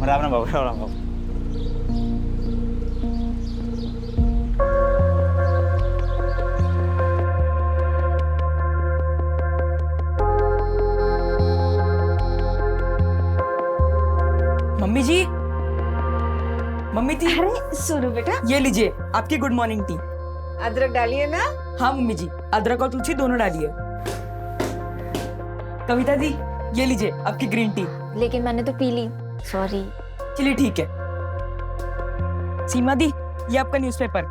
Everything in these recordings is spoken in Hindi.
राम राम बाबू, राम राम बाबू। मम्मी जी, मम्मी जी, अरे सुनो बेटा, ये लीजिए आपकी गुड मॉर्निंग टी। अदरक डालिए ना। हाँ मम्मी जी, अदरक और तुलसी दोनों डालिए। कविता दी, ये लीजिए आपकी ग्रीन टी। लेकिन मैंने तो पी ली, सॉरी। चलिए ठीक है। सीमा दी, ये आपका न्यूज़पेपर।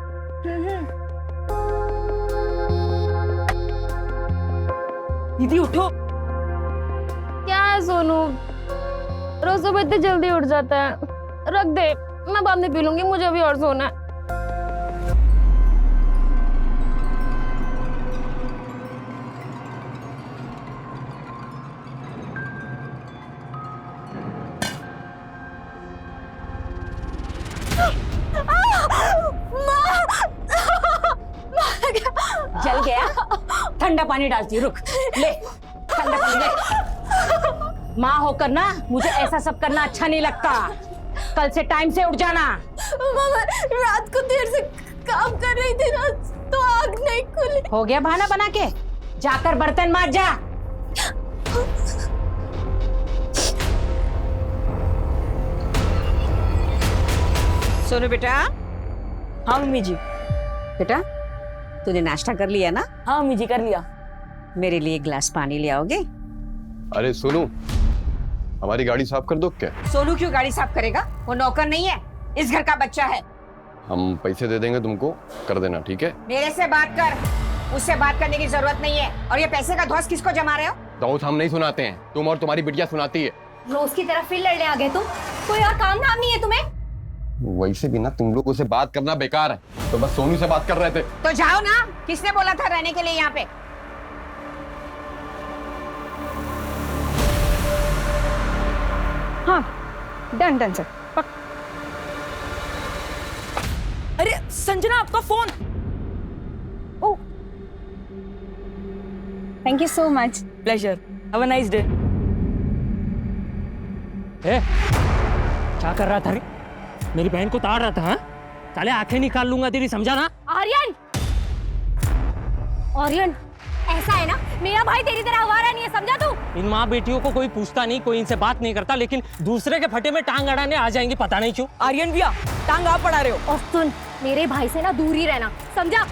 दीदी उठो। क्या है सोनू, रोज सुबह इतनी जल्दी उठ जाता है। रख दे, मैं बाद में पी लूंगी, मुझे अभी और सोना है। जल गया? ठंडा पानी डालती हूँ, रुक। ले ठंडा पानी ले। माँ होकर ना मुझे ऐसा सब करना अच्छा नहीं लगता। कल से टाइम से उठ जाना। मामा, रात को देर से काम कर रही थी ना, तो आग नहीं खुली। हो गया बहाना बना के? जाकर बर्तन मांज जा। सोनू बेटा। हाँ मम्मी जी। बेटा तूने नाश्ता कर लिया ना? हाँ मम्मी जी, कर लिया। मेरे लिए एक गिलास पानी ले आओगे? अरे सोनू, हमारी गाड़ी साफ कर दो क्या? सोनू क्यों गाड़ी साफ करेगा? वो नौकर नहीं है, इस घर का बच्चा है। हम पैसे दे देंगे तुमको, कर देना, ठीक है? मेरे से बात कर, उससे बात करने की जरूरत नहीं है। और ये पैसे का धौंस किसको जमा रहे हो? धौंस हम नहीं सुनाते हैं, तुम और तुम्हारी बिटिया सुनाती है। रोज की तरह फिर लड़ने आ गए तुम। कोई और काम धाम नहीं है तुम्हें? वैसे भी ना तुम लोगों से बात करना बेकार है, तो बस सोनू से बात कर रहे थे। तो जाओ ना, किसने बोला था रहने के लिए यहाँ पे? हाँ डन डन सर। अरे संजना, आपका phone. Oh, thank you so much. Pleasure, have a nice day. क्या कर रहा था रे? मेरी बहन को ताड़ रहा था। हाँ? साले आंखें निकाल लूंगा तेरी, समझा ना? आर्यन, आर्यन, ऐसा है ना, मेरा भाई तेरी तरह आवारा नहीं है, समझा तू? इन माँ बेटियों को कोई पूछता नहीं, कोई इनसे बात नहीं करता, लेकिन दूसरे के फटे में टांग अड़ाने आ जाएंगे, पता नहीं क्यों। आर्यन भैया, टांग आप पड़ा रहे हो। और सुन, मेरे भाई से ना दूर ही रहना, समझा?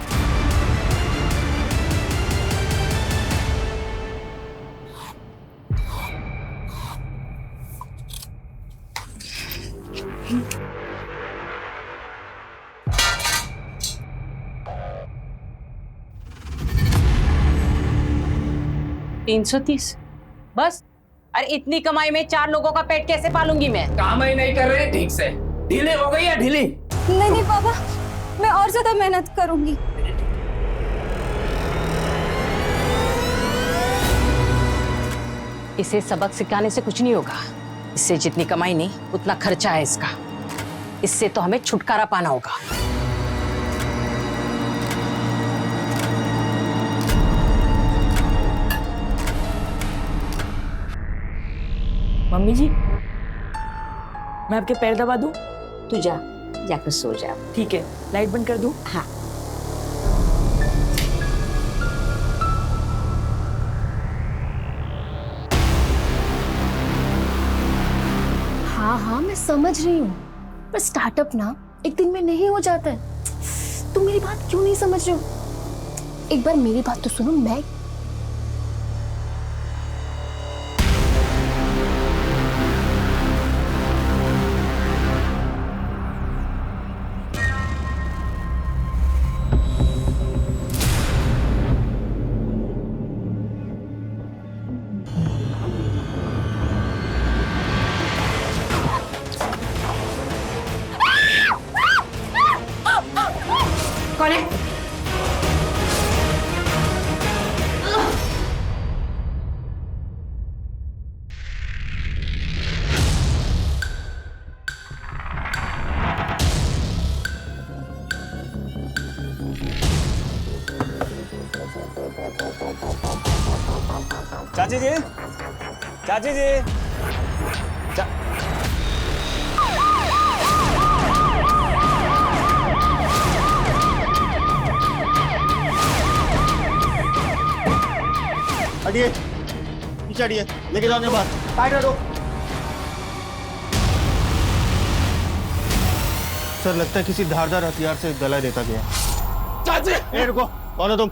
तीन 330 बस? अरे इतनी कमाई में 4 लोगों का पेट कैसे पालूंगी मैं? काम ही नहीं कर रहे ठीक से। ढीले हो गई है ढीली। नहीं नहीं पापा, मैं और ज्यादा मेहनत करूंगी। इसे सबक सिखाने से कुछ नहीं होगा। इससे जितनी कमाई नहीं उतना खर्चा है इसका। इससे तो हमें छुटकारा पाना होगा। मम्मी जी, मैं आपके पैर दबा दूं? तू जा, जाकर सो जा। ठीक है, लाइट बंद कर दूं? हाँ। हाँ हाँ, मैं समझ रही हूँ, पर स्टार्टअप ना एक दिन में नहीं हो जाता है। तुम मेरी बात क्यों नहीं समझ रहे हो? एक बार मेरी बात तो सुनो। मैं कौन है? चाची जी, चाची जी, हटिए, पीछे हटिए, लेके जाओ बाहर। साइड में दो। सर लगता है किसी धारदार हथियार से गला देता गया। चाची ए रुको, कौन हो तुम?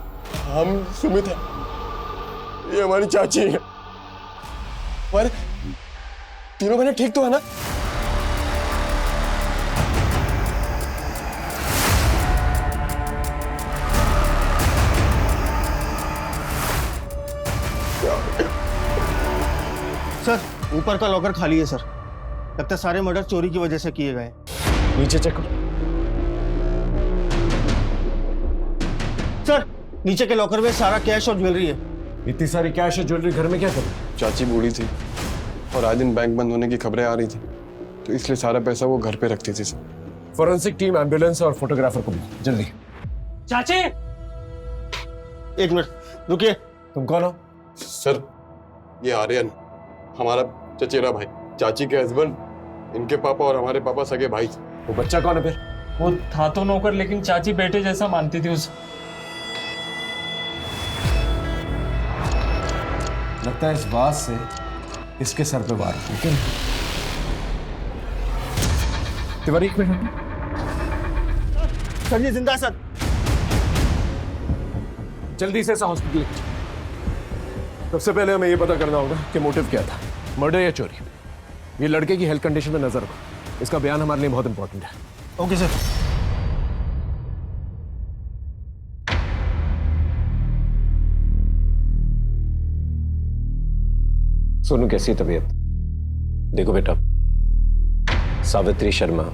हम सुमित है, ये हमारी चाची है। पर तीनों बहनें ठीक तो है ना? सर ऊपर का लॉकर खाली है सर। लगता है सारे मर्डर चोरी की वजह से किए गए। नीचे चेक करो। सर नीचे के लॉकर में सारा कैश और ज्वेलरी है। इतनी सारी कैश और ज्वेलरी घर में क्या करें? चाची बूढ़ी थी और आए दिन बैंक बंद होने की खबरें आ रही थी, तो इसलिए सारा पैसा वो घर पे रखती थी। फॉरेंसिक टीम, एम्बुलेंस और फोटोग्राफर को बुलाओ जल्दी। चाची, एक मिनट रुकिए। तुम कौन हो? सर ये आर्यन, हमारा चचेरा भाई, चाची के हस्बैंड, इनके पापा और हमारे पापा सगे भाई थे। वो बच्चा कौन है फिर? वो था तो नौकर, लेकिन चाची बेटे जैसा मानती थी उसे। लगता है इस बात से इसके सर पे वार हुआ। तिवारी एक मिनट। सर ये जिंदा है सर। जल्दी से हॉस्पिटल। सबसे पहले हमें ये पता करना होगा कि मोटिव क्या था, मर्डर या चोरी। ये लड़के की हेल्थ कंडीशन में नजर रखो, इसका बयान हमारे लिए बहुत इंपॉर्टेंट है। Okay sir. सोनू कैसी तबीयत? देखो बेटा, सावित्री शर्मा,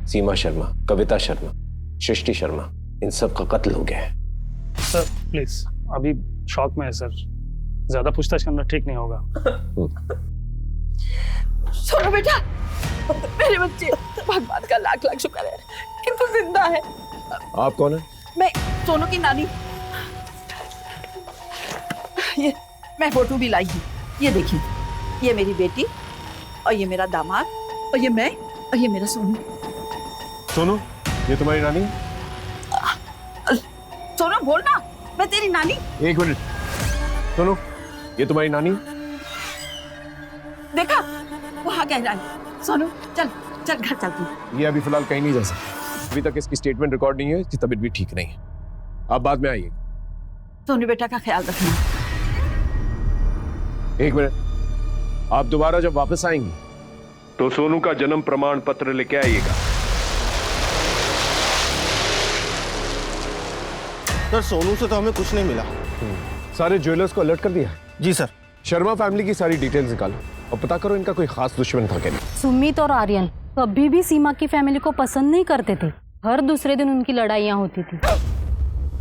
सीमा शर्मा, कविता शर्मा, सृष्टि शर्मा, इन सब का कत्ल हो गया है। सर प्लीज, अभी शॉक में है सर, ज्यादा पूछताछ करना ठीक नहीं होगा। सोनू बेटा, मेरे बच्चे, भगवान का लाख लाख शुक्र है कि तू जिंदा है। आप कौन है? मैं सोनू की नानी। ये मैं फोटो भी लाई हूँ, ये देखिए, ये मेरी बेटी और ये मेरा दामाद और ये मैं और ये मेरा सोनू। सोनू, ये तुम्हारी नानी? सोनू बोलना, मैं तेरी नानी। एक मिनट। सोनू, ये तुम्हारी नानी? देखा, वहाँ कह रहा है। सोनू चल चल घर चलती। ये अभी फिलहाल कहीं नहीं जा सकती, अभी तक इसकी स्टेटमेंट रिकॉर्ड नहीं है, इसकी तबीयत भी ठीक नहीं है। आप बाद में आइए। सोनू बेटा का ख्याल रखना। एक मिनट, आप दोबारा जब वापस आएंगे तो सोनू का जन्म प्रमाण पत्र लेके आइएगा। सर सोनू से तो हमें कुछ नहीं मिला। सारे ज्वेलर्स को अलर्ट कर दिया? जी सर। शर्मा फैमिली की सारी डिटेल्स निकालो और पता करो इनका कोई खास दुश्मन था क्या नहीं। सुमित और आर्यन कभी भी सीमा की फैमिली को पसंद नहीं करते थे, हर दूसरे दिन उनकी लड़ाइयाँ होती थी।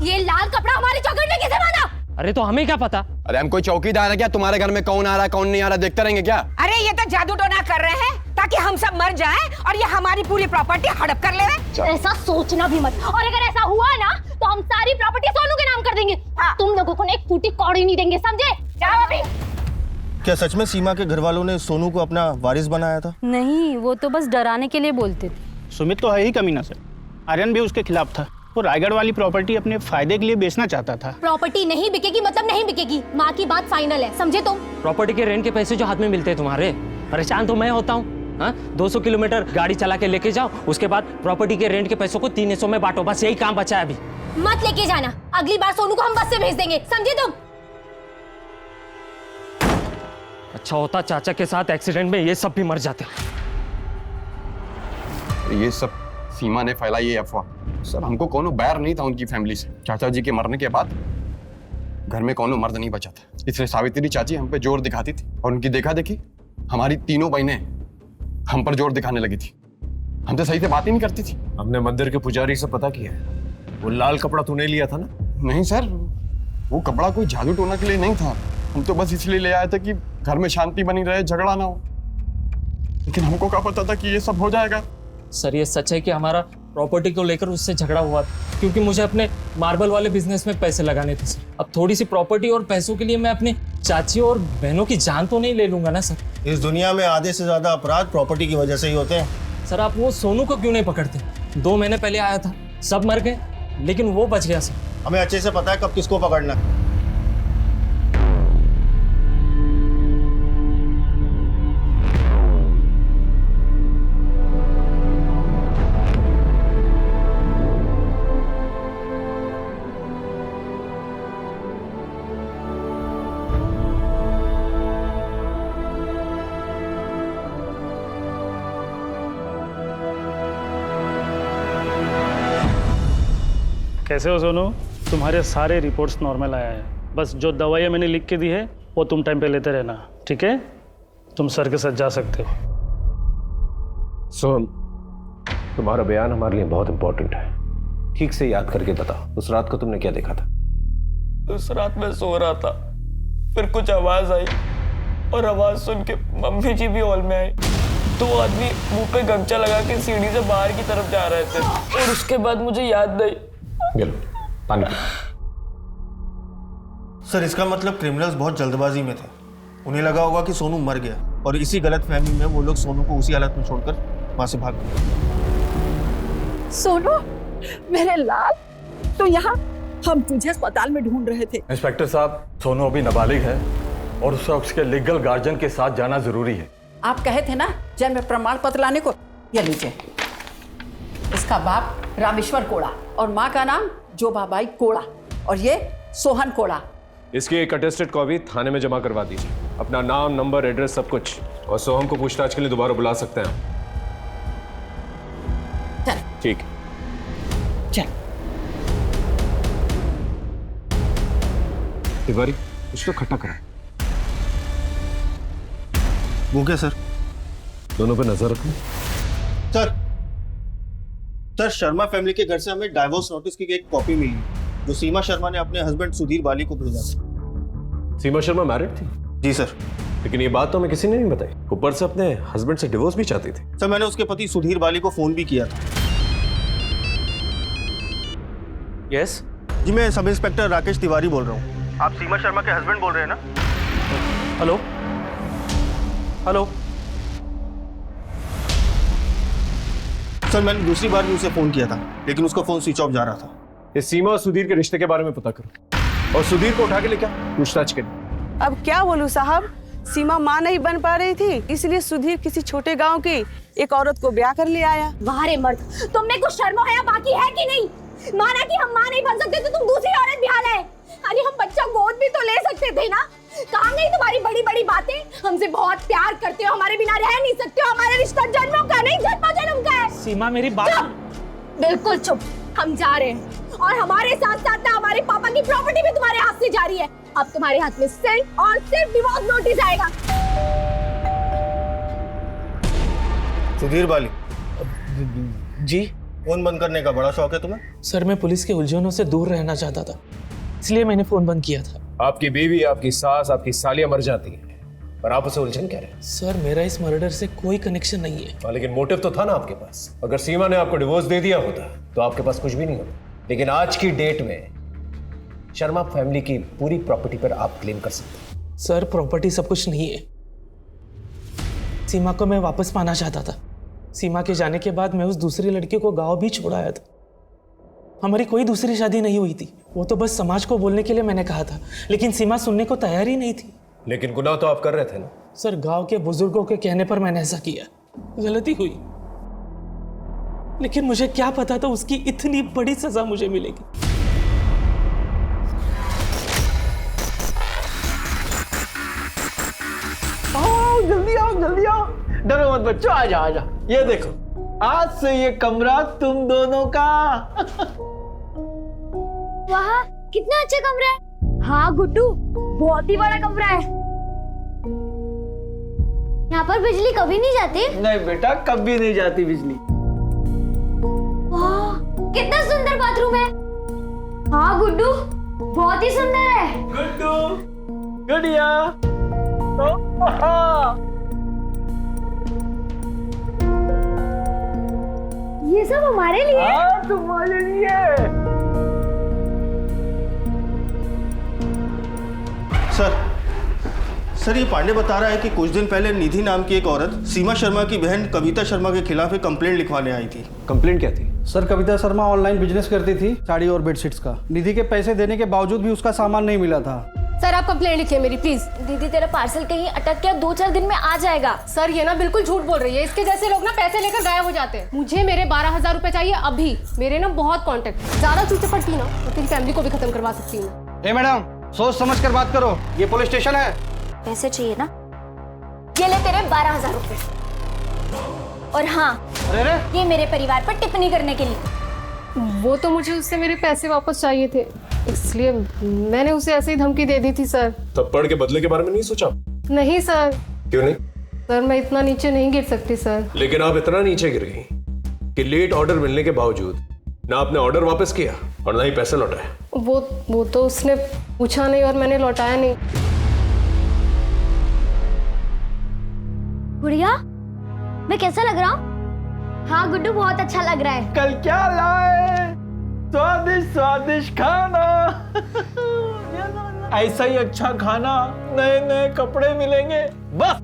ये लाल कपड़ा हमारे चौखट में कैसे बांधा? अरे तो हमें क्या पता? अरे हम कोई चौकीदार है क्या? तुम्हारे घर में कौन आ रहा कौन नहीं आ रहा देखते रहेंगे क्या? अरे ये तो जादू टोना कर रहे हैं ताकि हम सब मर जाएं और ये हमारी पूरी प्रॉपर्टी हड़प कर ले। ऐसा सोचना भी मत, और अगर ऐसा हुआ ना तो हम सारी प्रॉपर्टी सोनू के नाम कर देंगे। हाँ। तुम लोगों को एक फूटी कौड़ी नहीं देंगे, समझे? जाओ अभी। क्या सच में सीमा के घर वालों ने सोनू को अपना वारिस बनाया था? नहीं, वो तो बस डराने के लिए बोलते थे। सुमित तो है ही कमीना सर, आर्यन भी उसके खिलाफ था। वो रायगढ़ वाली प्रॉपर्टी अपने फायदे के लिए बेचना चाहता था। प्रॉपर्टी नहीं बिकेगी मतलब नहीं बिकेगी, माँ की बात फाइनल है, समझे तुम? प्रॉपर्टी के रेंट के पैसे जो हाथ में मिलते हैं तुम्हारे, परेशान तो मैं होता हूँ। 200 किलोमीटर गाड़ी चला के लेके जाओ, उसके बाद प्रॉपर्टी के रेंट के पैसों को 3 हिस्सों में बांटो, बस यही काम बचा है अभी। मत लेके जाना, अगली बार सोनू को हम बस से भेज देंगे, समझे तुम? अच्छा होता चाचा के साथ एक्सीडेंट में ये सब भी मर जाते। ये सब सीमा ने फैलाई ये अफवाह। सर हमको कोनो बैर नहीं था उनकी फैमिली से। चाचा जी के मरने के बाद घर में कोनो मर्द नहीं बचा था, इसलिए सावित्री चाची हम पे जोर दिखाती थी और उनकी देखा देखी हमारी तीनों बहनें हम पर जोर दिखाने लगी थी। हम तो सही से बात ही नहीं करती थी। हमने मंदिर के पुजारी से पता किया, वो लाल कपड़ा तूने लिया था ना? नहीं सर, वो कपड़ा कोई जादू टोना के लिए नहीं था, हम तो बस इसलिए ले आए थे कि घर में शांति बनी रहे, झगड़ा ना हो। लेकिन हमको क्या पता था कि ये सब हो जाएगा। सर ये सच है कि हमारा प्रॉपर्टी को लेकर उससे झगड़ा हुआ था, क्योंकि मुझे अपने मार्बल वाले बिजनेस में पैसे लगाने थे सर। अब थोड़ी सी प्रॉपर्टी और पैसों के लिए मैं अपने चाची और बहनों की जान तो नहीं ले लूंगा ना सर। इस दुनिया में आधे से ज्यादा अपराध प्रॉपर्टी की वजह से ही होते हैं। सर आप वो सोनू को क्यों नहीं पकड़ते? 2 महीने पहले आया था, सब मर गए, लेकिन वो बच गया सर। हमें अच्छे से पता है कब किसको पकड़ना। कैसे हो सोनू? तुम्हारे सारे रिपोर्ट्स नॉर्मल आया है, बस जो दवाइयाँ मैंने लिख के दी है वो तुम टाइम पे लेते रहना, ठीक है? तुम सर के साथ जा सकते हो। सोहम, तुम्हारा बयान हमारे लिए बहुत इंपॉर्टेंट है। ठीक से याद करके बताओ, उस रात को तुमने क्या देखा था? उस रात मैं सो रहा था, फिर कुछ आवाज आई और आवाज सुन के मम्मी जी भी हॉल में आई। 2 आदमी मुंह पे गमछा लगा के सीढ़ी से बाहर की तरफ जा रहे थे और उसके बाद मुझे याद नहीं। गिलो, पानी पी। सर इसका मतलब क्रिमिनल्स बहुत जल्दबाजी में थे। उन्हें लगा होगा कि सोनू मर गया और इसी गलतफहमी में वो लोग सोनू को उसी हालत में छोड़कर वहां से भाग गए। सोनू मेरे लाल, तो यहाँ हम तुझे अस्पताल में ढूंढ रहे थे। इंस्पेक्टर साहब, सोनू अभी नाबालिग है और उसे उसके लीगल गार्जियन के साथ जाना जरूरी है। आप कहे थे ना जन्म प्रमाण पत्र लाने को, ये लीजिए। इसका बाप रामेश्वर कोड़ा और माँ का नाम जोबाबाई कोड़ा और ये सोहन कोड़ा। इसकी एक अटेस्टेड कॉपी थाने में जमा करवा दीजिए, अपना नाम, नंबर, एड्रेस सब कुछ, और सोहम को पूछताछ के लिए दोबारा बुला सकते हैं। चल ठीक। चल तिवारी, कुछ तो खट्टा करा। वो क्या सर? दोनों पे नजर रखो। सर शर्मा फैमिली के घर से हमें डाइवोर्स नोटिस की एक कॉपी मिली जो सीमा शर्मा ने अपने हस्बैंड सुधीर बाली को भेजा था। सीमा शर्मा मैरिड थी? जी सर। लेकिन ये बात तो हमें किसी ने नहीं बताई। ऊपर से अपने हस्बैंड से डिवोर्स भी चाहती थी। सर मैंने उसके पति सुधीर बाली को फोन भी किया था। यस? जी मैं सब इंस्पेक्टर राकेश तिवारी बोल रहा हूँ। आप सीमा शर्मा के हस्बैंड बोल रहे हैं ना? Hello hello. सर मैंने दूसरी बार भी उसे फोन किया था लेकिन उसका फोन स्विच ऑफ जा रहा था। ये सीमा और सुधीर के रिश्ते के बारे में पता करो और सुधीर को उठा के लेके पूछताछ करें। अब क्या बोलूं साहब, सीमा माँ नहीं बन पा रही थी, इसलिए सुधीर किसी छोटे गांव की एक औरत को ब्याह कर ले आया। वाह रे मर्द, तुम में कुछ शर्म हया बाकी है कि नहीं? माना कि हम माँ नहीं बन सकते तो तुम दूसरी औरत ब्याह लाए। अरे हम बच्चा गोद भी तो ले सकते थे ना। कहाँ गई तुम्हारी बड़ी बड़ी बातें? हमसे बहुत प्यार करते हो, हमारे बिना रह नहीं सकते हो। हमारा रिश्ता जन्मों का नहीं, जन्मों जन्म का है। सीमा मेरी बात। बिल्कुल चुप, हम जा रहे हैं और हमारे साथ साथ ना हमारे पापा की प्रॉपर्टी भी तुम्हारे हाथ से जा रही है। अब तुम्हारे हाथ में सिर्फ और सिर्फ डिवोर्स नोटिस आएगा। सुधीर बाली जी? फोन बंद करने का बड़ा शौक है तुम्हें? सर मैं पुलिस के उलझनों से दूर रहना चाहता था, इसलिए मैंने फोन बंद किया था। आपकी बीवी, आपकी सास, आपकी सालियां मर जाती है और आप उसे उलझन कह रहे हैं? सर मेरा इस मर्डर से कोई कनेक्शन नहीं है। लेकिन मोटिव तो था ना आपके पास। अगर सीमा ने आपको डिवोर्स दे दिया होता तो आपके पास कुछ भी नहीं होता। लेकिन आज की डेट में शर्मा फैमिली की पूरी प्रॉपर्टी पर आप क्लेम कर सकते हैं। सर प्रॉपर्टी सब कुछ नहीं है। सीमा को मैं वापस पाना चाहता था। सीमा के जाने के बाद मैं उस दूसरी लड़की को गाँव भी छोड़ाया था। हमारी कोई दूसरी शादी नहीं हुई थी, वो तो बस समाज को बोलने के लिए मैंने कहा था, लेकिन सीमा सुनने को तैयार ही नहीं थी। लेकिन गुनाह तो आप कर रहे थे ना? सर गांव के बुजुर्गों के कहने पर मैंने ऐसा किया, गलती हुई, लेकिन मुझे क्या पता था उसकी इतनी बड़ी सजा मुझे मिलेगी। आओ जल्दी आओ, जल्दी आओ, डरो मत बच्चों, आ जा आ जा। ये देखो, आज से ये कमरा तुम दोनों का। वाह कितना अच्छा कमरा है। हाँ गुड्डू, बहुत ही बड़ा कमरा है। यहाँ पर बिजली कभी नहीं जाती? नहीं बेटा, कभी नहीं जाती बिजली। वाह कितना सुंदर बाथरूम है। हाँ गुड्डू, बहुत ही सुंदर है। गुड्डू, गुड़िया, ये सब हमारे लिए? हाँ तुम्हारे लिए। सर ये पांडे बता रहा है कि कुछ दिन पहले निधि नाम की एक औरत सीमा शर्मा की बहन कविता शर्मा के खिलाफ एक कंप्लेंट लिखवाने आई थी। कंप्लेंट क्या थी? Sir Kavita Sharma online business करती थी, साड़ी और बेडशीट्स का। निधि के पैसे देने के बावजूद भी उसका सामान नहीं मिला था। सर आप कंप्लेंट लिखिए मेरी प्लीज। दीदी तेरा पार्सल कहीं अटक गया, 2-4 दिन में आ जाएगा। सर ये ना बिल्कुल झूठ बोल रही है। इसके जैसे लोग ना पैसे लेकर गायब हो जाते हैं। मुझे मेरे 12,000 रुपए चाहिए अभी। मेरे ना बहुत कॉन्टेक्ट, ज्यादा चूचे पड़ती ना तो तेरी फैमिली को भी खत्म करवा सकती हूँ। ए मैडम, सोच समझ कर बात करो, ये पुलिस स्टेशन है। पैसे चाहिए ना, ये ले तेरे 12,000 रुपए। और हाँ, ये मेरे परिवार पर टिप्पणी करने के लिए। वो तो मुझे उससे मेरे पैसे वापस चाहिए थे, इसलिए मैंने उसे ऐसे ही धमकी दे दी थी सर। तब पढ़ के बदले के बारे में नहीं सोचा? नहीं सर। क्यों नहीं? सर मैं इतना नीचे नहीं गिर सकती सर। लेकिन आप इतना नीचे गिर गई कि लेट ऑर्डर मिलने के बावजूद ना आपने ऑर्डर वापस किया और ना ही पैसे लौटाए। वो तो उसने पूछा नहीं और मैंने लौटाया नहीं। गुड़िया, मैं कैसा लग रहा हूँ? हाँ गुड्डू, बहुत अच्छा लग रहा है। कल क्या लाए? स्वादिष्ट स्वादिष्ट खाना। ऐसा ही अच्छा खाना, नए नए कपड़े मिलेंगे। बस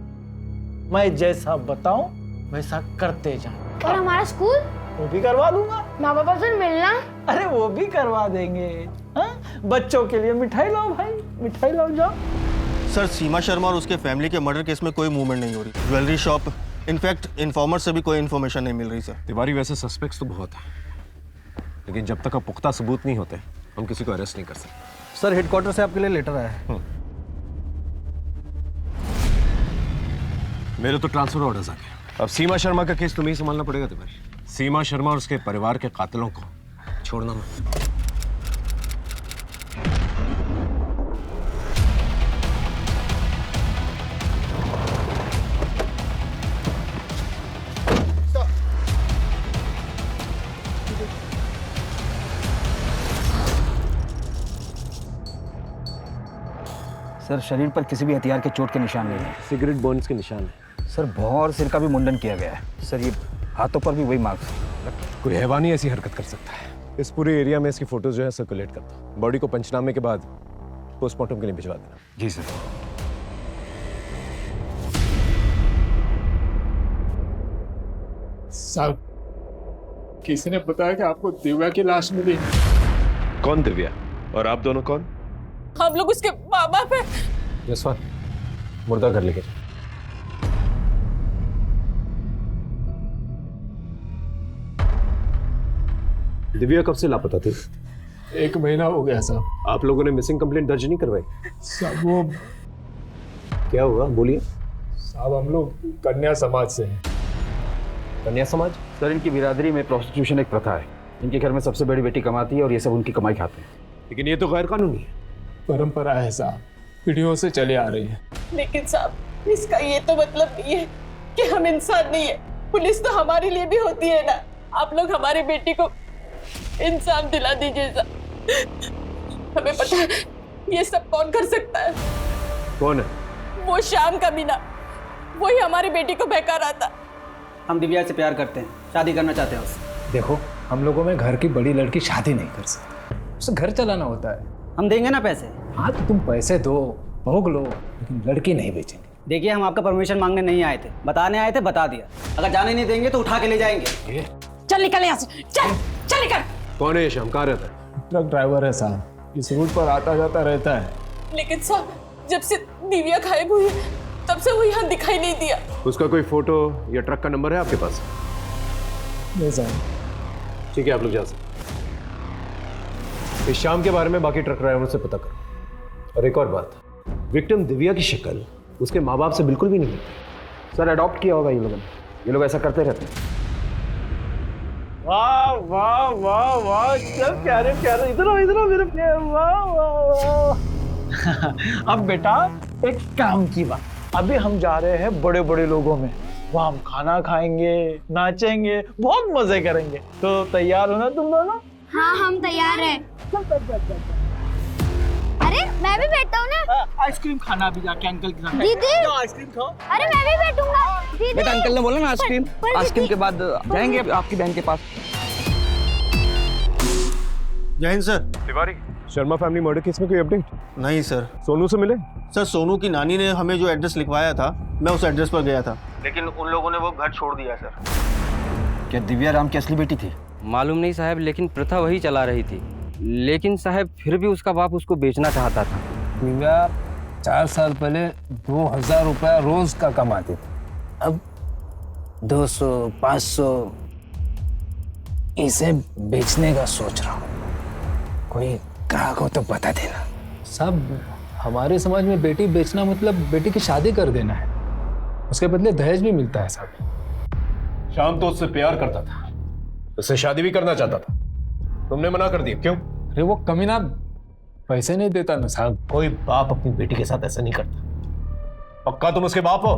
मैं जैसा बताऊं वैसा करते जाओ। और हमारा स्कूल? वो भी करवा दूंगा। माँ पापा से मिलना? अरे वो भी करवा देंगे। हाँ? बच्चों के लिए मिठाई लाओ भाई, मिठाई लाओ जाओ। सर, सीमा शर्मा और उसके फैमिली के मर्डर केस में कोई मूवमेंट नहीं हो रही। ज्वेलरी शॉप, इनफैक्ट इन्फॉर्मर से भी कोई इन्फॉर्मेशन नहीं मिल रही सर। तिवारी, वैसे सस्पेक्ट्स तो बहुत हैं, लेकिन जब तक पुख्ता सबूत नहीं होते हम किसी को अरेस्ट नहीं कर सकते। सर, हेडक्वार्टर से आपके लिए लेटर आया है। मेरे तो ट्रांसफर ऑर्डर्स आ गए। अब सीमा शर्मा का केस तुम्हें ही संभालना पड़ेगा तिवारी। सीमा शर्मा और उसके परिवार के कातिलों को छोड़ना मत। सर, शरीर पर किसी भी हथियार के चोट के निशान नहीं है। सिगरेट बर्न्स के निशान है। सर, भौं और सिर का भी मुंडन किया गया है। सर, ये हाथों पर भी वही मार्क्स है। कोई हैवानी ऐसी हरकत कर सकता है? इस पूरे एरिया में इसकी फोटोज जो है सर्कुलेट करता हूं। बॉडी को पंचनामे के बाद पोस्टमार्टम के लिए भिजवा देना। जी सर। साहब, किसी ने बताया कि आपको दिव्या की लाश मिली। कौन दिव्या और आप दोनों कौन? हम लोग उसके माँ बाप है। जसवाल, मुर्दा घर लेके। दिव्या कब से लापता थी? 1 महीना हो गया साहब। आप लोगों ने मिसिंग कंप्लेंट दर्ज नहीं करवाई? साहब वो क्या हुआ, बोलिए। साहब हम लोग कन्या समाज से हैं। कन्या समाज? सर, इनकी बिरादरी में प्रोस्टिट्यूशन एक प्रथा है। इनके घर में सबसे बड़ी बेटी कमाती है और ये सब उनकी कमाई खाते हैं। लेकिन ये तो गैर कानूनी है। परंपरा है साहब, पीढ़ियों से चले आ रही है। लेकिन साहब, इसका ये तो मतलब नहीं है कि हम इंसान नहीं है। पुलिस तो हमारे लिए भी होती है ना। आप लोग हमारी बेटी को इंसाफ दिला दीजिए साहब। हमें पता है ये सब कौन कर सकता है। कौन है? वो शाम का मीना, वही हमारी बेटी को बहका रहा था। हम दिव्या से प्यार करते हैं, शादी करना चाहते हैं उससे। देखो, हम लोगों में घर की बड़ी लड़की शादी नहीं कर सकती, उसे घर चलाना होता है। हम देंगे ना पैसे। हाँ तो तुम पैसे दो, भोग लो, लेकिन लड़की नहीं बेचेंगे। देखिए, हम आपका परमिशन मांगने नहीं आए थे, बताने आए थे, बता दिया। अगर जाने नहीं देंगे तो उठा के ले जाएंगे। चल निकल यहाँ से, चल निकल। कौन है ये शाम? कहाँ रहता है? ट्रक ड्राइवर है साहब, इस रूट पर आता जाता रहता है। लेकिन साहब, जब से दिव्या गायब हुई है तब से वो यहाँ दिखाई नहीं दिया। उसका कोई फोटो या ट्रक का नंबर है आपके पास? नहीं साहब। ठीक है, आप लोग जा सकते। इस शाम के बारे में बाकी ट्रक ड्राइवर से पता करो। और एक और बात, विक्टिम दिव्या की शक्ल उसके माँ बाप से बिल्कुल भी नहीं मिलती। सर, अडॉप्ट किया होगा ये लोग ऐसा करते रहते हैं। वाह वाह वाह वाह, क्या प्यारे प्यारे। इधर आओ मेरे प्यारे। वाह वाह वाह। अब बेटा एक काम की बात, अभी हम जा रहे हैं बड़े बड़े लोगों में। वहाँ हम खाना खाएंगे, नाचेंगे, बहुत मजे करेंगे। तो तैयार हो ना तुम दोनों? हाँ, हम तैयार हैं। अरे मैं भी बैठता हूँ ना। आइसक्रीम खाना भी जाके अंकल के साथ। दीदी, आइसक्रीम खाओ। अरे मैं भी बैठूंगा। दीदी, बेटा, अंकल ने बोला ना आइसक्रीम। आइसक्रीम के बाद जाएंगे आपकी बहन के पास। जय Hind sir. Tiwari, Sharma family murder case में कोई अपडेट? नहीं सर। सोनू से मिले? सर, सोनू की नानी ने हमें जो एड्रेस लिखवाया था, मैं उस एड्रेस पर गया था, लेकिन उन लोगों ने वो घर छोड़ दिया सर। क्या दिव्या राम की असली बेटी थी? मालूम नहीं साहब, लेकिन प्रथा वही चला रही थी। लेकिन साहब, फिर भी उसका बाप उसको बेचना चाहता था। दिव्या 4 साल पहले 2000 रुपया रोज का कमाती थी, अब 200, 500 इसे बेचने का सोच रहा हूँ। कोई ग्राहक हो तो बता देना। साहब, हमारे समाज में बेटी बेचना मतलब बेटी की शादी कर देना है, उसके बदले दहेज भी मिलता है साहब। शाम तो उससे प्यार करता था, उससे शादी भी करना चाहता था, तुमने मना कर दिया, क्यों? अरे वो कमीना पैसे नहीं देता ना साहब। कोई बाप अपनी बेटी के साथ ऐसा नहीं करता। पक्का तुम उसके बाप हो?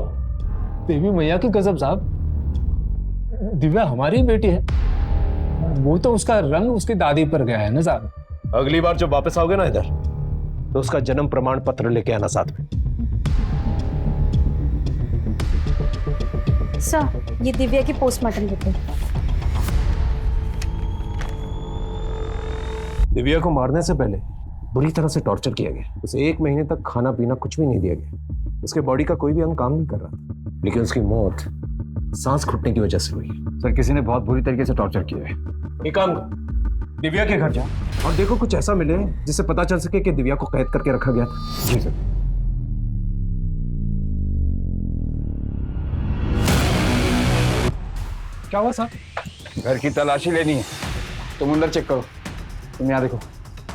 देवी मैया की कसम साहब, दिव्या हमारी ही बेटी है। वो तो उसका रंग उसकी दादी पर गया है ना साहब। अगली बार जब वापस आओगे ना इधर, तो उसका जन्म प्रमाण पत्र लेके आना साथ में। सर, ये दिव्या की पोस्टमार्टम रिपोर्ट। दिव्या को मारने से पहले बुरी तरह से टॉर्चर किया गया। उसे 1 महीने तक खाना पीना कुछ भी नहीं दिया गया। उसके बॉडी का कोई भी अंग काम नहीं कर रहा था, लेकिन उसकी मौत सांस घुटने की वजह से हुई। सर, किसी ने बहुत बुरी तरीके से टॉर्चर किया है। एक काम कर, दिव्या के घर जा और देखो कुछ ऐसा मिले जिससे पता चल सके कि दिव्या को कैद करके रखा गया था। जी सर। क्या हुआ साहब? घर की तलाशी लेनी है, तुम अंदर चेक करो। तुम यहाँ देखो।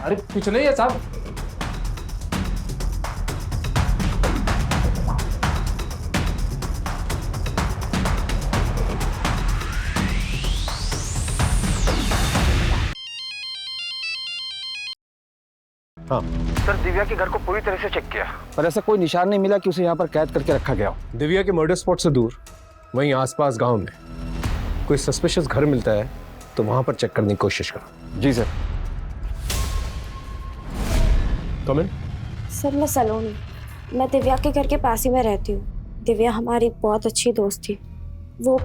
अरे कुछ नहीं है साहब। हाँ सर, दिव्या के घर को पूरी तरह से चेक किया, पर ऐसा कोई निशान नहीं मिला कि उसे यहाँ पर कैद करके रखा गया हो। दिव्या के मर्डर स्पॉट से दूर वहीं आसपास गांव में कोई सस्पिशियस घर मिलता है तो वहां पर चेक करने की कोशिश करो। जी सर। कम इन। सर, मैं सलोनी, मैं दिव्या के घर के पास ही में रहती हूँ। दिव्या हमारी बहुत अच्छी दोस्त थी। वो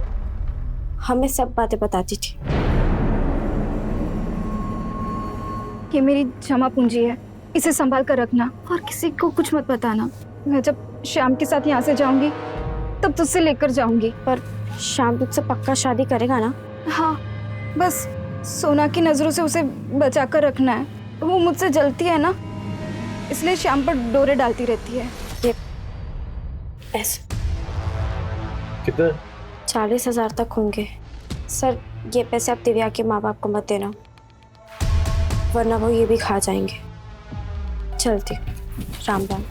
हमें सब बातें बताती थी। ये मेरी जमा पूंजी है, इसे संभाल कर रखना और किसी को कुछ मत बताना। मैं जब श्याम के साथ यहाँ से जाऊंगी तब तुझसे लेकर जाऊंगी। पर श्याम तुझसे पक्का शादी करेगा ना? हाँ, बस सोना की नजरों से उसे बचा कर रखना है। वो मुझसे जलती है ना, इसलिए श्याम पर डोरे डालती रहती है। ये पैसे कितने? 40,000 तक होंगे। सर, ये पैसे आप दिव्या के माँ बाप को मत देना, वरना वो ये भी खा जाएंगे। चलती, राम राम।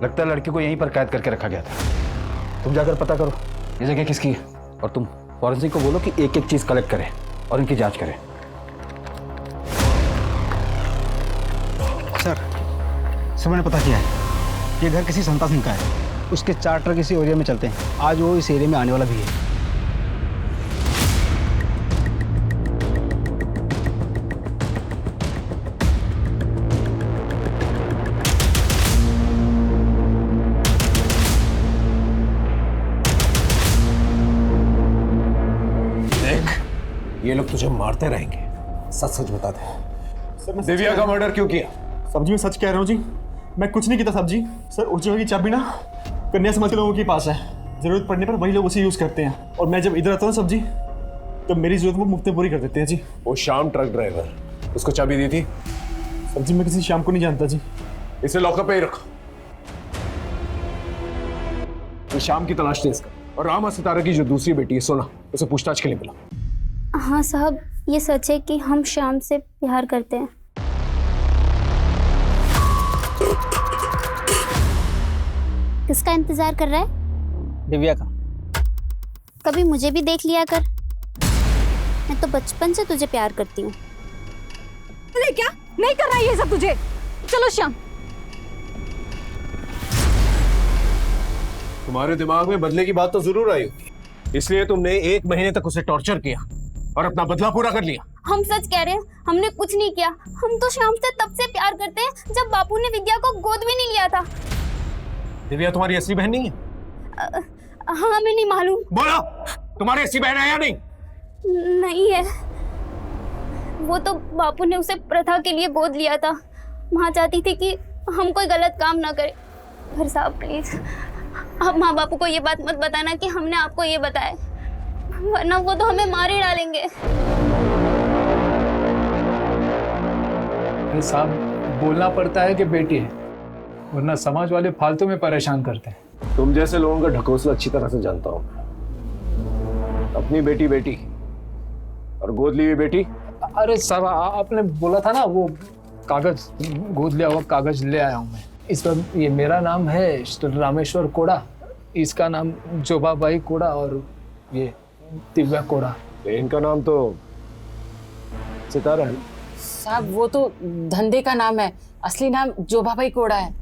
लगता है लड़की को यहीं पर कैद करके रखा गया था। तुम जाकर पता करो ये जगह किसकी है, और तुम फॉरेंसिक को बोलो कि एक एक चीज कलेक्ट करें और इनकी जांच करें। सर, मैंने पता किया है, ये घर किसी संता सिंह का है। उसके 4 ट्रक इसी एरिया में चलते हैं। आज वो इस एरिया में आने वाला भी है। ये लोग तुझे मारते रहेंगे, सच सच बता दे। सर, मैं दिव्या का मर्डर क्यों किया? सब्जी में सच कह रहा हूँ जी, मैं कुछ नहीं किया सब्जी। सर, उस जगह की चाबी ना कन्या समाज के लोगों के पास है। जरूरत पड़ने पर वही लोग उसे यूज करते हैं, और मैं जब इधर आता हूँ सब्जी, तो मेरी जरूरत वो मुफ्त में पूरी कर देते हैं जी। वो शाम ट्रक ड्राइवर, उसको चाबी दी थी? सब्जी मैं किसी शाम को नहीं जानता जी। इसे लॉकअप पे ही रखो। तो शाम की तलाश दे इसका, और रामा सितारा की जो दूसरी बेटी है सोना, उसे पूछताछ के लिए मिला। हाँ साहब, ये सच है कि हम श्याम से प्यार करते हैं। किसका इंतजार कर रहा है? दिव्या का। कभी मुझे भी देख लिया कर, मैं तो बचपन से तुझे प्यार करती हूँ। अरे क्या नहीं कर रहा है ये सब तुझे? चलो श्याम। तुम्हारे दिमाग में बदले की बात तो जरूर आई होगी, इसलिए तुमने 1 महीने तक उसे टॉर्चर किया और अपना बदला पूरा कर लिया। हम सच कह रहे हैं, हमने कुछ नहीं किया। हम तो श्याम से तब से प्यार करते हैं जब बापू ने विद्या को गोद भी नहीं लिया था। दिव्या तुम्हारी असली बहन नहीं है? हाँ, हमें नहीं मालूम। बोलो, तुम्हारी असली बहन है या नहीं? नहीं है, वो तो बापू ने उसे प्रथा के लिए गोद लिया था। माँ चाहती थी कि हम कोई गलत काम ना करें। पर साहब प्लीज, आप माँ बापू को ये बात मत बताना कि हमने आपको ये बताया, वरना वो तो हमें मार ही डालेंगे। साहब, बोलना पड़ता है कि बेटी है, वरना समाज वाले फालतू में परेशान करते हैं। तुम जैसे लोगों का ढकोसला अच्छी तरह से जानता हूं। अपनी बेटी बेटी और गोद ली हुई बेटी। अरे साहब आपने बोला था ना वो कागज, गोद लिया हुआ कागज ले आया हूँ मैं। इस पर ये मेरा नाम है रामेश्वर कोड़ा, इसका नाम जोबाबाई कोड़ा और ये दिव्या कोड़ा। इनका नाम तो सितारा है। साहब वो तो धंधे का नाम है, असली नाम जोबाबाई कोड़ा है।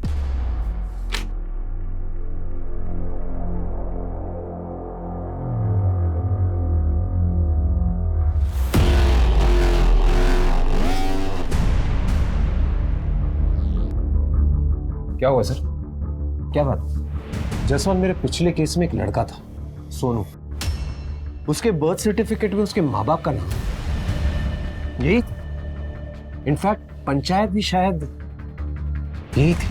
क्या हुआ सर? क्या बात? जसवंत, मेरे पिछले केस में एक लड़का था सोनू, उसके बर्थ सर्टिफिकेट में उसके माँ बाप का नाम यही, इनफैक्ट पंचायत भी शायद यही थी।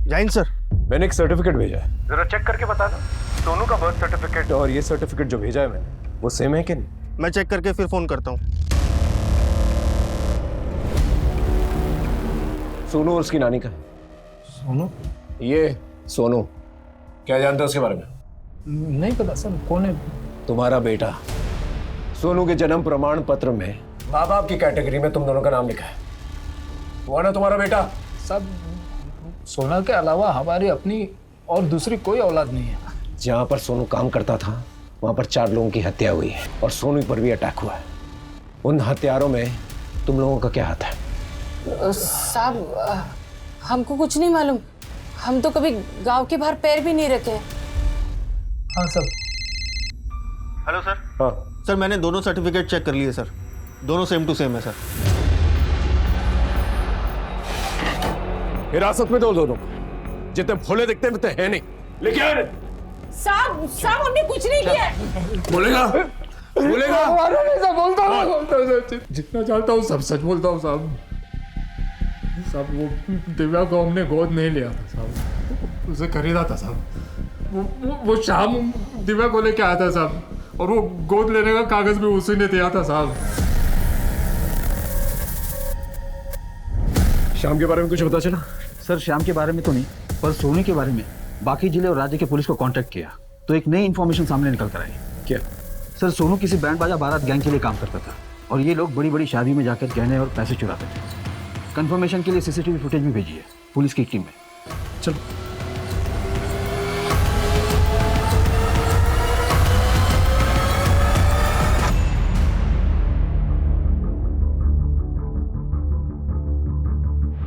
जैन सर, मैंने एक सर्टिफिकेट भेजा है, जरा चेक करके बता दो। सोनू का बर्थ सर्टिफिकेट और ये सर्टिफिकेट जो भेजा है मैंने, वो सेम है कि नहीं? मैं चेक करके फिर फोन करता हूँ। सोनू और उसकी नानी का। सोनू? ये सोनू, क्या जानते हो उसके बारे में? नहीं पता सर, कौन है? तुम्हारा बेटा। सोनू के जन्म प्रमाण पत्र में माँ बाप की कैटेगरी में तुम दोनों का नाम लिखा है। वो ना तुम्हारा बेटा? सब सोना के अलावा हमारी अपनी और दूसरी कोई औलाद नहीं है। जहाँ पर सोनू काम करता था वहाँ पर 4 लोगों की हत्या हुई है और सोनू पर भी अटैक हुआ है। उन हत्यारों में तुम लोगों का क्या हाथ है? साहब हमको कुछ नहीं मालूम, हम तो कभी गांव के बाहर पैर भी नहीं रखे। हाँ सर। Hello sir. हाँ सर, मैंने दोनों सर्टिफिकेट चेक कर लिए सर, दोनों सेम टू सेम है सर। हिरासत में दो दोनों, जितने भोले दिखते हैं उतने हैं नहीं। लेकिन साहब हमने कुछ नहीं किया। बोलेगा बोलता हूँ, जितना जानता हूँ सब सच बोलता हूँ साहब। साहब वो दिव्या को हमने गोद नहीं लिया था साहब, उसे खरीदा था साहब। वो शाम दिव्या को लेके आया था साहब, और वो गोद लेने का कागज भी उसी ने दिया था साहब। शाम के बारे में कुछ पता चला? सर श्याम के बारे में तो नहीं, पर सोनू के बारे में बाकी जिले और राज्य के पुलिस को कांटेक्ट किया तो एक नई इन्फॉर्मेशन सामने निकल कर आई। क्या? सर सोनू किसी बैंड बाजा बारात गैंग के लिए काम करता था और ये लोग बड़ी बड़ी शादी में जाकर गहने और पैसे चुराते थे। कंफर्मेशन के लिए सीसीटीवी फुटेज भी भेजी है पुलिस की टीम में। चलो।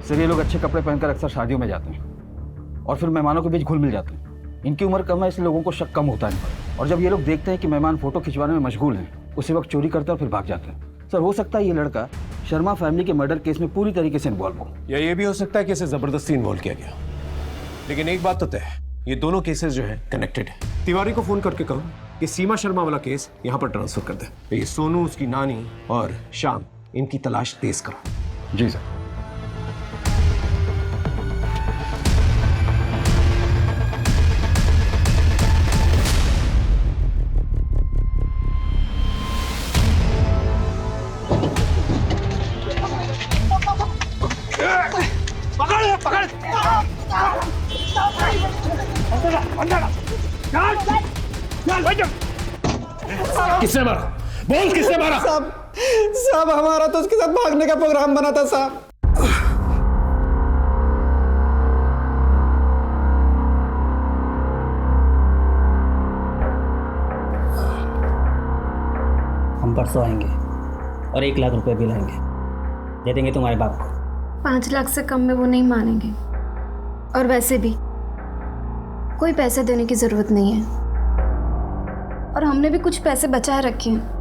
सर ये लोग अच्छे कपड़े पहनकर अक्सर शादियों में जाते हैं और फिर मेहमानों के बीच घुल मिल जाते हैं। इनकी उम्र कम है इसलिए लोगों को शक कम होता है इन पर, और जब ये लोग देखते हैं कि मेहमान फोटो खिंचवाने में मशगूल हैं उसी वक्त चोरी करते हैं और फिर भाग जाते हैं। सर हो सकता है ये लड़का शर्मा फैमिली के मर्डर केस में पूरी तरीके से इन्वॉल्व हो, या ये भी हो सकता है कि इसे जबरदस्ती इन्वॉल्व किया गया। लेकिन एक बात तो तय है, ये दोनों केसेस जो है कनेक्टेड है। तिवारी को फोन करके कहो कि सीमा शर्मा वाला केस यहाँ पर ट्रांसफर कर दे। ये सोनू, उसकी नानी और शाम, इनकी तलाश तेज करो। जी सर। किसने मारा? बोल किसने मारा? साहब हमारा तो उसके साथ भागने का प्रोग्राम बना था साहब। हम परसों आएंगे और 1 लाख रुपए भी लाएंगे, दे देंगे तुम्हारे बाप को। 5 लाख से कम में वो नहीं मानेंगे, और वैसे भी कोई पैसे देने की जरूरत नहीं है, और हमने भी कुछ पैसे बचाए रखे हैं।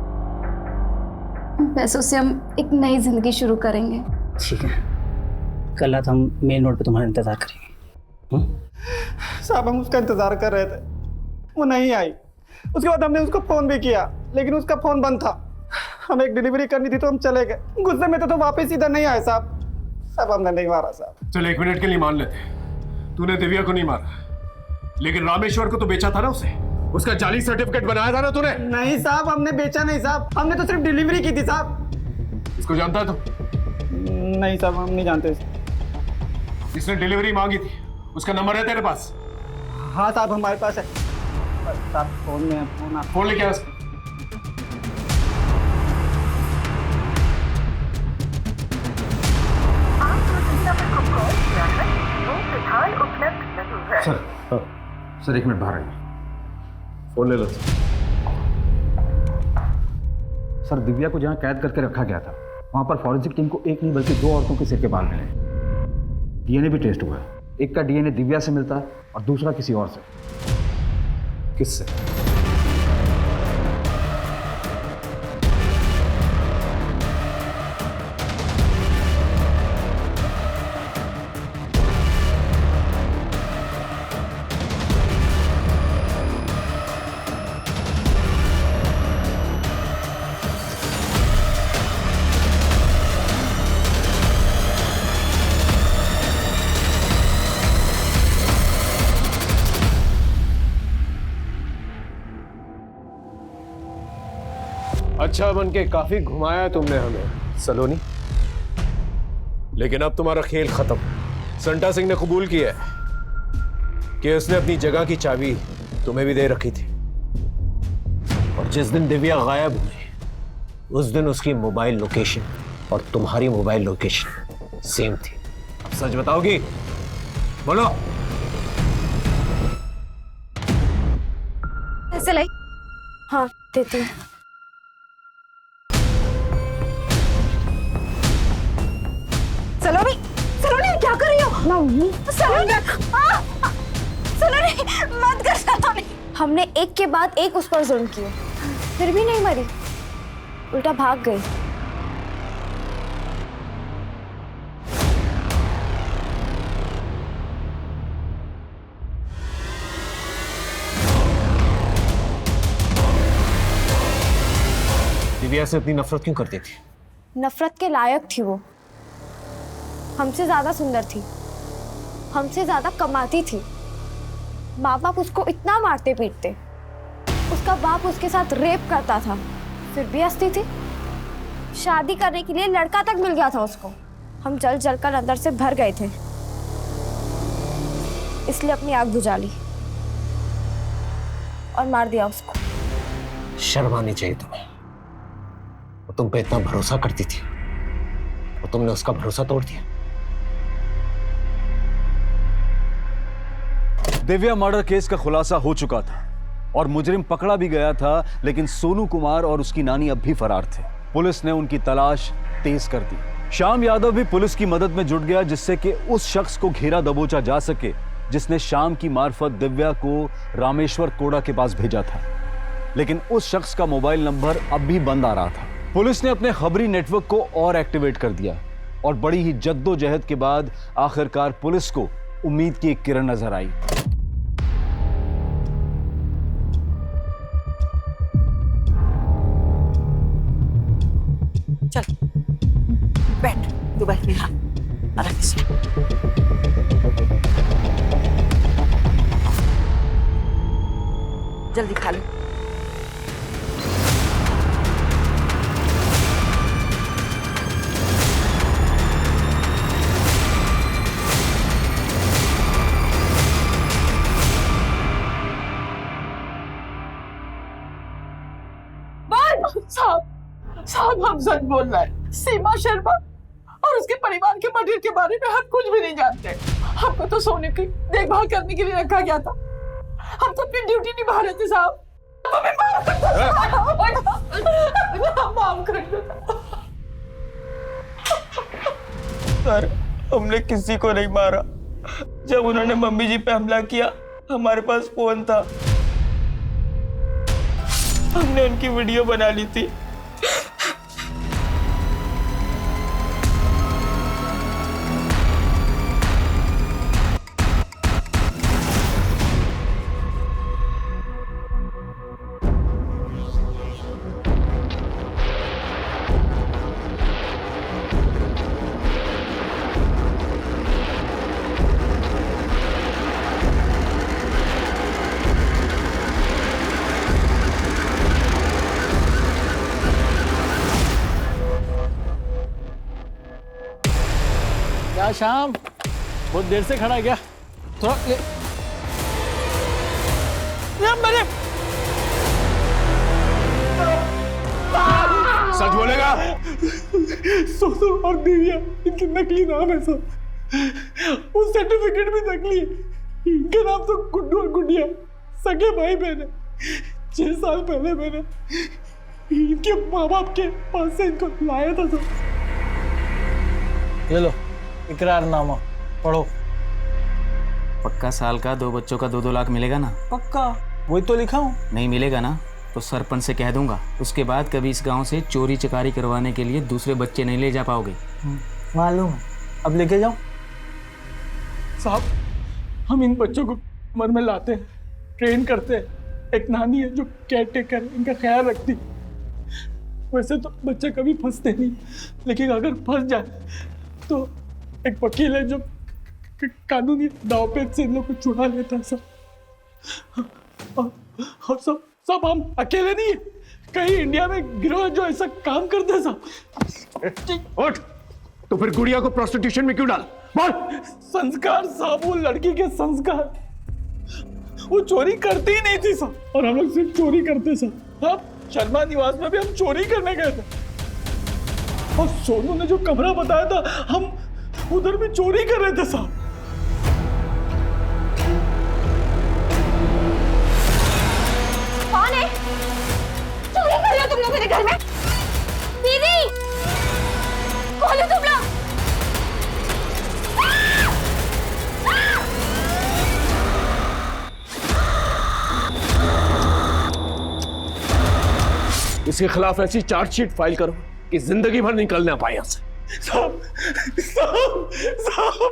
उन पैसों से हम एक नई जिंदगी शुरू करेंगे। ठीक है, कल रात हम मेन रोड पे तुम्हारा इंतजार करेंगे। साहब हम उसका इंतजार कर रहे थे, वो नहीं आई। उसके बाद हमने उसको फोन भी किया लेकिन उसका फोन बंद था। हमें एक डिलीवरी करनी थी तो हम चले गए, गुस्से में तो वापस इधर नहीं आए साहब। साहब हमने नहीं मारा साहब। चल 1 मिनट के लिए मान लेते, तूने दिव्या को नहीं मारा, लेकिन रामेश्वर को तो बेचा था ना उसे, उसका जाली सर्टिफिकेट बनाया था ना तूने? नहीं साहब हमने बेचा नहीं साहब, हमने तो सिर्फ डिलीवरी की थी साहब। इसको जानता है तू? नहीं साहब, हम नहीं जानते। जिसने डिलीवरी मांगी थी उसका नंबर है तेरे पास? हाँ साहब, हमारे पास है साहब, फोन में है, फोन लेके आ उसका। सर 1 मिनट बाहर आइए। फोन ले लो। सर दिव्या को जहाँ कैद करके रखा गया था वहाँ पर फॉरेंसिक टीम को एक नहीं बल्कि 2 औरतों के सिर के बाल मिले। डीएनए भी टेस्ट हुआ है। एक का डीएनए दिव्या से मिलता है और दूसरा किसी और से। किससे? अच्छा बन के काफी घुमाया तुमने हमें सलोनी, लेकिन अब तुम्हारा खेल खत्म। संटा सिंह ने कबूल किया है कि उसने अपनी जगह की चाबी तुम्हें भी दे रखी थी, और जिस दिन दिव्या गायब हुई उस दिन उसकी मोबाइल लोकेशन और तुम्हारी मोबाइल लोकेशन सेम थी। अब सच बताओगी? बोलो। ऐसे लाई। हाँ देती हूँ। सलोनी, सलोनी क्या कर रही हो? सलोनी, सलोनी मत कर सलोनी। हमने एक के बाद एक उस पर जुल्म किए, फिर भी नहीं मरी, उल्टा भाग गई। दिव्या से इतनी नफरत क्यों करती थी? नफरत के लायक थी वो। हमसे ज्यादा सुंदर थी, हमसे ज्यादा कमाती थी। माँ बाप उसको इतना मारते पीटते, उसका बाप उसके साथ रेप करता था, फिर भी हंसती थी। शादी करने के लिए लड़का तक मिल गया था उसको। हम जल जल कर अंदर से भर गए थे, इसलिए अपनी आग बुझा ली और मार दिया उसको। शर्म आनी चाहिए तुम्हें। वो तुम पे इतना भरोसा करती थी और तुमने उसका भरोसा तोड़ दिया। दिव्या मर्डर केस का खुलासा हो चुका था और मुजरिम पकड़ा भी गया था, लेकिन सोनू कुमार और उसकी नानी अब भी फरार थे। पुलिस ने उनकी तलाश तेज कर दी। श्याम यादव भी पुलिस की मदद में जुट गया, जिससे कि उस शख्स को घेरा दबोचा जा सके जिसने शाम की मार्फत दिव्या को रामेश्वर कोड़ा के पास भेजा था। लेकिन उस शख्स का मोबाइल नंबर अब भी बंद आ रहा था। पुलिस ने अपने खबरी नेटवर्क को और एक्टिवेट कर दिया और बड़ी ही जद्दोजहद के बाद आखिरकार पुलिस को उम्मीद की एक किरण नजर आई। चल बैठ, तू बैठ मेरा आराम से। जल्दी खा लो। साहब हम सच बोल रहे हैं। सीमा शर्मा और उसके परिवार के मर्डर के बारे में हम कुछ भी नहीं जानते। हमको तो सोने की देखभाल करने के लिए रखा गया था। हम तो अपनी ड्यूटी निभा रहे थे साहब। माफ कर दो सर, हमने किसी को नहीं मारा। जब उन्होंने मम्मी जी पे हमला किया हमारे पास फोन था, हमने उनकी वीडियो बना ली थी। क्या शाम, बहुत देर से खड़ा है क्या? थोड़ा ले। मेरे सच बोलेगा? सोनू और दिव्या इनके नकली नाम है सर। उस सर्टिफिकेट भी नकली है। इनका नाम तो गुड्डू और गुडिया सगे भाई बहन है। 6 साल पहले मैंने इनके माँ बाप के पास से इनको लाया था सर। ये लो इकरारनामा पढ़ो। पक्का साल का 2 बच्चों का 2-2 लाख मिलेगा ना? पक्का, वही तो लिखा हूँ। नहीं मिलेगा ना तो सरपंच से कह दूंगा, उसके बाद कभी इस गांव से चोरी चकारी करवाने के लिए दूसरे बच्चे नहीं ले जा पाओगे। मालूम है, अब लेके जाओ। साहब, हम इन बच्चों को उम्र में लाते हैं, ट्रेन करते हैं। एक नानी है जो केयर टेकर इनका ख्याल रखती। वैसे तो बच्चे कभी फंसते नहीं, लेकिन अगर फंस जाए तो एक वकील है जो कानूनी दांवपेच से इन लोग को छुड़ा लेता है सर। और सब हम अकेले नहीं है, कई इंडिया में गिरोह जो ऐसा काम करते हैं साहब। उठ, तो फिर गुड़िया को प्रोस्टिट्यूशन में क्यों डाला? बोल। संस्कार साहब, वो लड़की के संस्कार, वो चोरी करती ही नहीं थी साहब, और हम लोग सिर्फ चोरी करते साहब। हाँ, शर्मा निवास में भी हम चोरी करने गए थे, और सोनू ने जो कमरा बताया था हम उधर भी चोरी कर रहे थे साहब। कौन है? चोरी कर रहे हो तुम लोग मेरे घर में? दीदी, खोलो तुम लोग। इसके खिलाफ ऐसी चार्जशीट फाइल करो कि जिंदगी भर निकल ना पाए यहाँ से। साहब,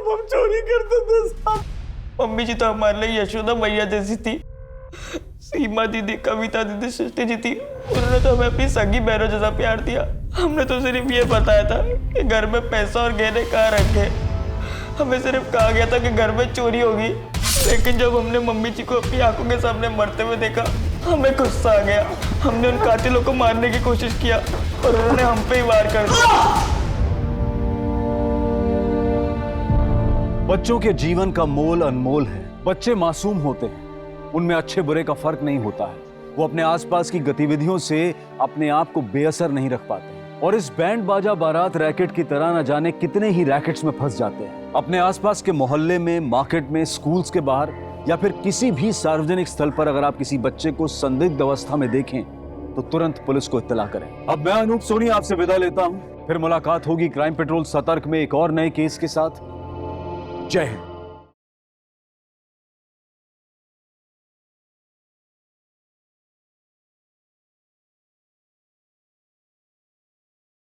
हम चोरी करते थे साहब। मम्मी जी तो हमारे लिए यशोदा मैया जैसी थी। सीमा दीदी, कविता दीदी, सृष्टि जी थी, उन्होंने तो हमें अपनी सगी बहनों जैसा प्यार दिया। हमने तो सिर्फ ये बताया था कि घर में पैसा और गहने कहाँ रखे। हमें सिर्फ कहा गया था कि घर में चोरी होगी, लेकिन जब हमने मम्मी जी को अपनी आंखों के सामने मरते हुए देखा, हमें गुस्सा आ गया। हमने उन कातिलों को मारने की कोशिश किया और उन्होंने हम पे ही वार कर दिया। बच्चों के जीवन का मोल अनमोल है। बच्चे मासूम होते हैं, उनमें अच्छे बुरे का फर्क नहीं होता है। वो अपने आसपास की गतिविधियों से अपने आप को बेअसर नहीं रख पाते, और इस बैंड बाजा बारात रैकेट की तरह न जाने कितने ही रैकेट्स में फंस जाते हैं। अपने आसपास के मोहल्ले में, मार्केट में, स्कूल्स के बाहर या फिर किसी भी सार्वजनिक स्थल पर अगर आप किसी बच्चे को संदिग्ध अवस्था में देखें तो तुरंत पुलिस को इत्तला करें। अब मैं अनूप सोनी आपसे विदा लेता हूं, फिर मुलाकात होगी क्राइम पेट्रोल सतर्क में एक और नए केस के साथ। जय हिंद।